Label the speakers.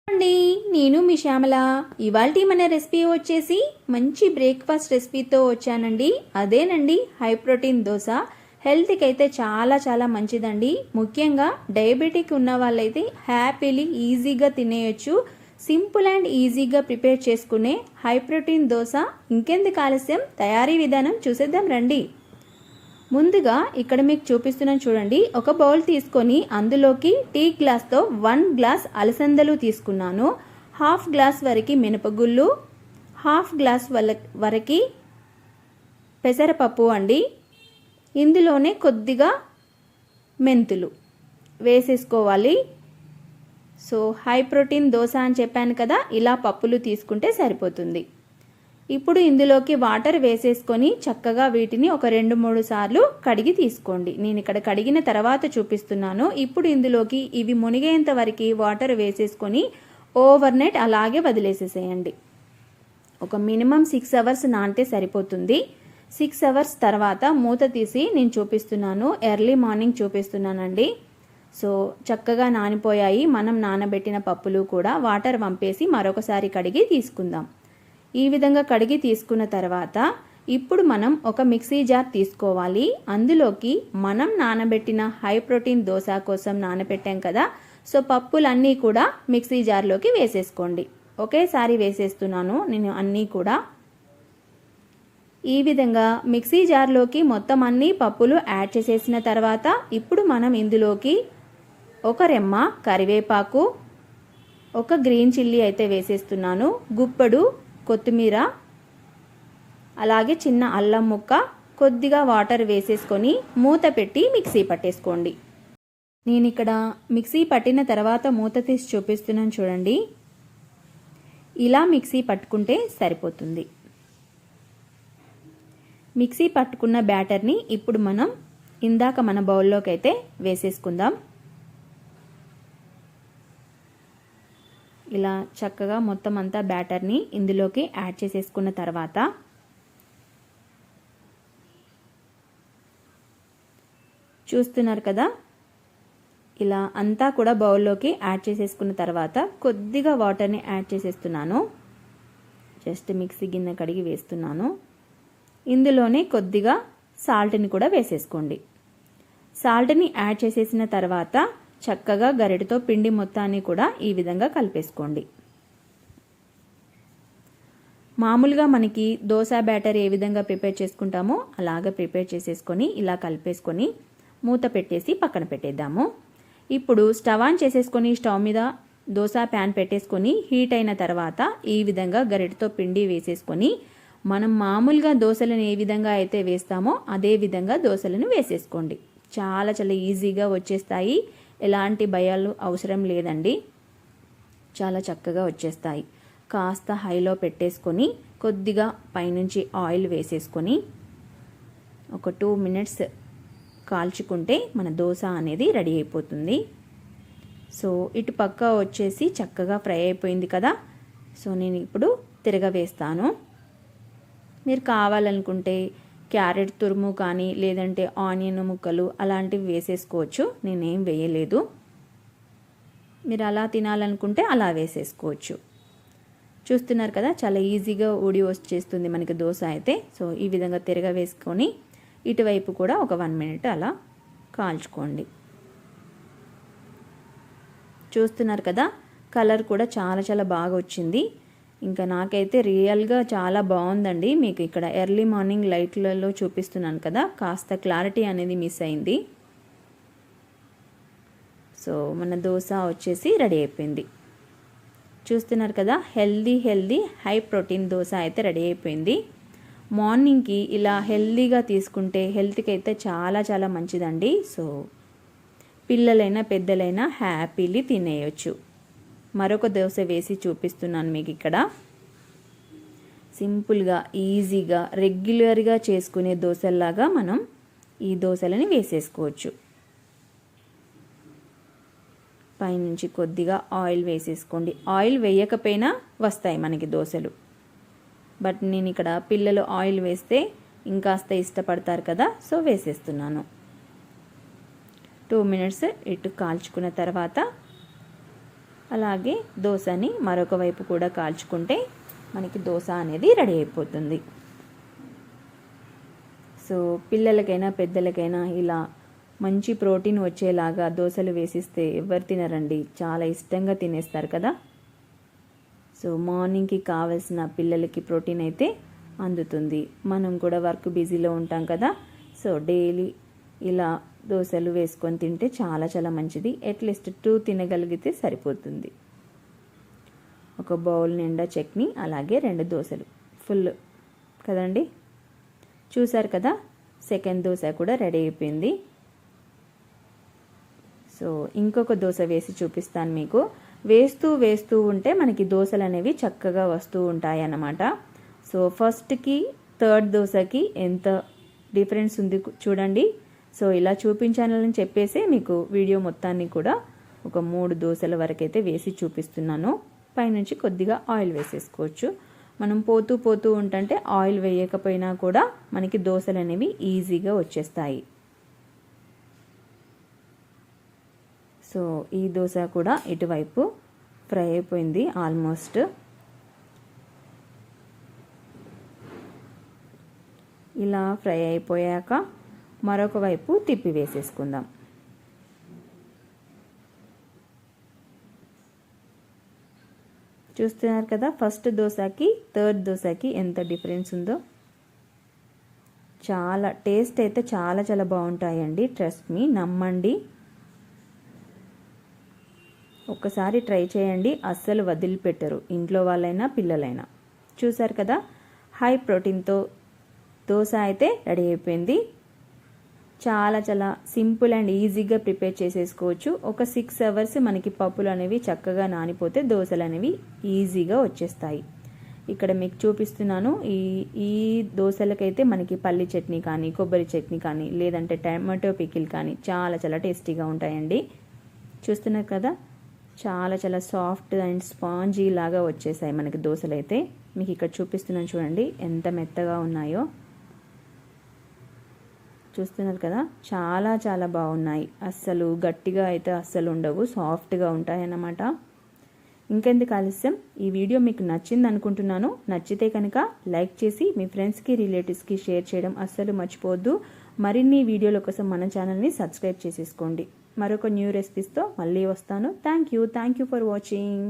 Speaker 1: అండి, నేను మీ శ్యామల. ఇవాల్టి మన రెసిపీ వచ్చేసి మంచి బ్రేక్ఫాస్ట్ రెసిపీతో వచ్చానండి. అదేనండి హై ప్రోటీన్ దోశ. హెల్త్కి అయితే చాలా చాలా మంచిదండి. ముఖ్యంగా డయాబెటిక్ ఉన్న వాళ్ళైతే హ్యాపీలీ ఈజీగా తినేయచ్చు. సింపుల్ అండ్ ఈజీగా ప్రిపేర్ చేసుకునే హై ప్రోటీన్ దోశ. ఇంకెందుకు ఆలస్యం, తయారీ విధానం చూసేద్దాం రండి. ముందుగా ఇక్కడ మీకు చూపిస్తున్నాను చూడండి. ఒక బౌల్ తీసుకొని అందులోకి టీ గ్లాస్తో 1 గ్లాస్ అలసందలు తీసుకున్నాను. హాఫ్ గ్లాస్ వరకు మినపగుళ్ళు, హాఫ్ గ్లాస్ వరకు పెసరపప్పు అండి. ఇందులోనే కొద్దిగా మెంతులు వేసేసుకోవాలి. సో హై ప్రోటీన్ దోశ అని చెప్పాను కదా, ఇలా పప్పులు తీసుకుంటే సరిపోతుంది. ఇప్పుడు ఇందులోకి వాటర్ వేసేసుకొని చక్కగా వీటిని ఒక 2-3 సార్లు కడిగి తీసుకోండి. నేను ఇక్కడ కడిగిన తర్వాత చూపిస్తున్నాను. ఇప్పుడు ఇందులోకి ఇవి మునిగేంత వరకు వాటర్ వేసేసుకొని ఓవర్ నైట్ అలాగే వదిలేసేసేయండి. ఒక మినిమం 6 అవర్స్ నానితే సరిపోతుంది. 6 అవర్స్ తర్వాత మూత తీసి నేను చూపిస్తున్నాను. ఎర్లీ మార్నింగ్ చూపిస్తున్నానండి. సో చక్కగా నానిపోయాయి. మనం నానబెట్టిన పప్పులు కూడా వాటర్ వంపేసి మరొకసారి కడిగి తీసుకుందాం. ఈ విధంగా కడిగి తీసుకున్న తర్వాత ఇప్పుడు మనం ఒక మిక్సీ జార్ తీసుకోవాలి. అందులోకి మనం నానబెట్టిన హై ప్రోటీన్ దోశ కోసం నానబెట్టాం కదా, సో పప్పులన్నీ కూడా మిక్సీ జార్లోకి వేసేసుకోండి. ఒకేసారి వేసేస్తున్నాను నేను అన్నీ కూడా. ఈ విధంగా మిక్సీ జార్లోకి మొత్తం అన్ని పప్పులు యాడ్ చేసేసిన తర్వాత ఇప్పుడు మనం ఇందులోకి ఒక రెమ్మ కరివేపాకు, ఒక గ్రీన్ చిల్లీ అయితే వేసేస్తున్నాను, గుప్పెడు కొత్తిమీర, అలాగే చిన్న అల్లం ముక్క, కొద్దిగా వాటర్ వేసేసుకొని మూత పెట్టి మిక్సీ పట్టేసుకోండి. నేను ఇక్కడ మిక్సీ పట్టిన తర్వాత మూత తీసి చూపిస్తున్నాను చూడండి. ఇలా మిక్సీ పట్టుకుంటే సరిపోతుంది. మిక్సీ పట్టుకున్న బ్యాటర్ని ఇప్పుడు మనం ఇందాక మన బౌల్లోకి అయితే వేసేసుకుందాం. ఇలా చక్కగా మొత్తం అంతా బ్యాటర్ని ఇందులోకి యాడ్ చేసేసుకున్న తర్వాత చూస్తున్నారు కదా, ఇలా అంతా కూడా బౌల్లోకి యాడ్ చేసేసుకున్న తర్వాత కొద్దిగా వాటర్ని యాడ్ చేసేస్తున్నాను. జస్ట్ మిక్సీ గిన్నె కడిగి వేస్తున్నాను. ఇందులోనే కొద్దిగా సాల్ట్ని కూడా వేసేసుకోండి. సాల్ట్ని యాడ్ చేసేసిన తర్వాత చక్కగా గరిటతో పిండి మొత్తాన్ని కూడా ఈ విధంగా కలిపేసుకోండి. మామూలుగా మనకి దోశ బ్యాటర్ ఏ విధంగా ప్రిపేర్ చేసుకుంటామో అలాగే ప్రిపేర్ చేసేసుకొని ఇలా కలిపేసుకొని మూత పెట్టేసి పక్కన పెట్టేద్దాము. ఇప్పుడు స్టవ్ ఆన్ చేసేసుకొని స్టవ్ మీద దోశ ప్యాన్ పెట్టేసుకొని హీట్ అయిన తర్వాత ఈ విధంగా గరిటతో పిండి వేసేసుకొని మనం మామూలుగా దోశలను ఏ విధంగా అయితే వేస్తామో అదే విధంగా దోశలను వేసేసుకోండి. చాలా చాలా ఈజీగా వచ్చేస్తాయి. ఎలాంటి భయాలు అవసరం లేదండి. చాలా చక్కగా వచ్చేస్తాయి. కాస్త హైలో పెట్టేసుకొని కొద్దిగా పైనుంచి ఆయిల్ వేసేసుకొని ఒక 2 మినిట్స్ కాల్చుకుంటే మన దోశ అనేది రెడీ అయిపోతుంది. సో ఇటు పక్క వచ్చేసి చక్కగా ఫ్రై అయిపోయింది కదా. సో నేను ఇప్పుడు తిరగవేస్తాను. మీరు కావాలనుకుంటే క్యారెట్ తురుము కానీ లేదంటే ఆనియన్ ముక్కలు అలాంటివి వేసేసుకోవచ్చు. నేనేం వేయలేదు. మీరు అలా తినాలనుకుంటే అలా వేసేసుకోవచ్చు. చూస్తున్నారు కదా, చాలా ఈజీగా ఊడి వచ్చేస్తుంది మనకి దోశ అయితే. సో ఈ విధంగా తిరగవేసుకొని ఇటువైపు కూడా ఒక 1 మినిట్ అలా కాల్చుకోండి. చూస్తున్నారు కదా, కలర్ కూడా చాలా చాలా బాగా వచ్చింది. ఇంకా నాకైతే రియల్గా చాలా బాగుందండి. మీకు ఇక్కడ ఎర్లీ మార్నింగ్ లైట్లలో చూపిస్తున్నాను కదా, కాస్త క్లారిటీ అనేది మిస్ అయింది. సో మన దోశ వచ్చేసి రెడీ అయిపోయింది. చూస్తున్నారు కదా, హెల్దీ హై ప్రోటీన్ దోశ అయితే రెడీ అయిపోయింది. మార్నింగ్కి ఇలా హెల్దీగా తీసుకుంటే హెల్త్కి అయితే చాలా చాలా మంచిదండి. సో పిల్లలైనా పెద్దలైనా హ్యాపీలీ తినేయచ్చు. మరొక దోశ వేసి చూపిస్తున్నాను మీకు ఇక్కడ. సింపుల్గా ఈజీగా రెగ్యులర్గా చేసుకునే దోశల్లాగా మనం ఈ దోశలని వేసేసుకోవచ్చు. పైనుంచి కొద్దిగా ఆయిల్ వేసేసుకోండి. ఆయిల్ వేయకపోయినా వస్తాయి మనకి దోశలు. బట్ నేను ఇక్కడ పిల్లలు ఆయిల్ వేస్తే ఇంకాస్త ఇష్టపడతారు కదా, సో వేసేస్తున్నాను. 2 మినిట్స్ ఇటు కాల్చుకున్న తర్వాత అలాగే దోశని మరొక వైపు కూడా కాల్చుకుంటే మనకి దోశ అనేది రెడీ అయిపోతుంది. సో పిల్లలకైనా పెద్దలకైనా ఇలా మంచి ప్రోటీన్ వచ్చేలాగా దోశలు వేసిస్తే ఎవరు తినరండి, చాలా ఇష్టంగా తినేస్తారు కదా. సో మార్నింగ్కి కావాల్సిన పిల్లలకి ప్రోటీన్ అయితే అందుతుంది. మనం కూడా వర్క్ బిజీలో ఉంటాం కదా, సో డైలీ ఇలా దోశలు వేసుకొని తింటే చాలా చాలా మంచిది. అట్లీస్ట్ 2 తినగలిగితే సరిపోతుంది. ఒక బౌల్ నిండా చట్నీ, అలాగే 2 దోశలు ఫుల్ కదండి. చూసారు కదా, సెకండ్ దోశ కూడా రెడీ అయిపోయింది. సో ఇంకొక దోశ వేసి చూపిస్తాను మీకు. వేస్తూ ఉంటే మనకి దోశలు అనేవి చక్కగా వస్తూ ఉంటాయి అన్నమాట. సో ఫస్ట్కి థర్డ్ దోశకి ఎంత డిఫరెన్స్ ఉంది చూడండి. సో ఇలా చూపించాలని చెప్పేసి మీకు వీడియో మొత్తాన్ని కూడా ఒక 3 దోశల వరకైతే వేసి చూపిస్తున్నాను. పైనుంచి కొద్దిగా ఆయిల్ వేసేసుకోవచ్చు. మనం పోతూ ఉంటుంటే ఆయిల్ వేయకపోయినా కూడా మనకి దోశలు అనేవి ఈజీగా వచ్చేస్తాయి. సో ఈ దోశ కూడా ఇటువైపు ఫ్రై అయిపోయింది ఆల్మోస్ట్. ఇలా ఫ్రై అయిపోయాక మరొక వైపు తిప్పి వేసేసుకుందాం. చూస్తున్నారు కదా, ఫస్ట్ దోశకి థర్డ్ దోశకి ఎంత డిఫరెన్స్ ఉందో. చాలా టేస్ట్ అయితే చాలా చాలా బాగుంటాయండి, ట్రస్ట్ మీ, నమ్మండి. ఒక్కసారి ట్రై చేయండి, అస్సలు వదిలిపెట్టరు, ఇంట్లో వాళ్ళైనా పిల్లలైనా. చూసారు కదా, హై ప్రోటీన్తో దోశ అయితే రెడీ అయిపోయింది. చాలా చాలా సింపుల్ అండ్ ఈజీగా ప్రిపేర్ చేసేసుకోవచ్చు. ఒక 6 అవర్స్ మనకి పప్పులు అనేవి చక్కగా నానిపోతే దోశలు అనేవి ఈజీగా వచ్చేస్తాయి. ఇక్కడ మీకు చూపిస్తున్నాను. ఈ దోశలకైతే మనకి పల్లి చట్నీ కానీ, కొబ్బరి చట్నీ కానీ, లేదంటే టమాటో పికిల్ కానీ చాలా చాలా టేస్టీగా ఉంటాయండి. చూస్తున్నారు కదా, చాలా చాలా సాఫ్ట్ అండ్ స్పాంజీ లాగా వచ్చేసాయి మనకి దోశలు అయితే. మీకు ఇక్కడ చూపిస్తున్నాను చూడండి ఎంత మెత్తగా ఉన్నాయో. చూస్తున్నారు కదా, చాలా చాలా బాగున్నాయి. అస్సలు గట్టిగా అయితే అస్సలు ఉండవు, సాఫ్ట్గా ఉంటాయన్నమాట. ఇంకెందుకు ఆలస్యం, ఈ వీడియో మీకు నచ్చింది అనుకుంటున్నాను. నచ్చితే కనుక లైక్ చేసి మీ ఫ్రెండ్స్కి, రిలేటివ్స్కి షేర్ చేయడం అస్సలు మర్చిపోవద్దు. మరిన్ని వీడియోల కోసం మన ఛానల్ని సబ్స్క్రైబ్ చేసేసుకోండి. మరొక న్యూ రెసిపీస్తో మళ్ళీ వస్తాను. Thank you for watching.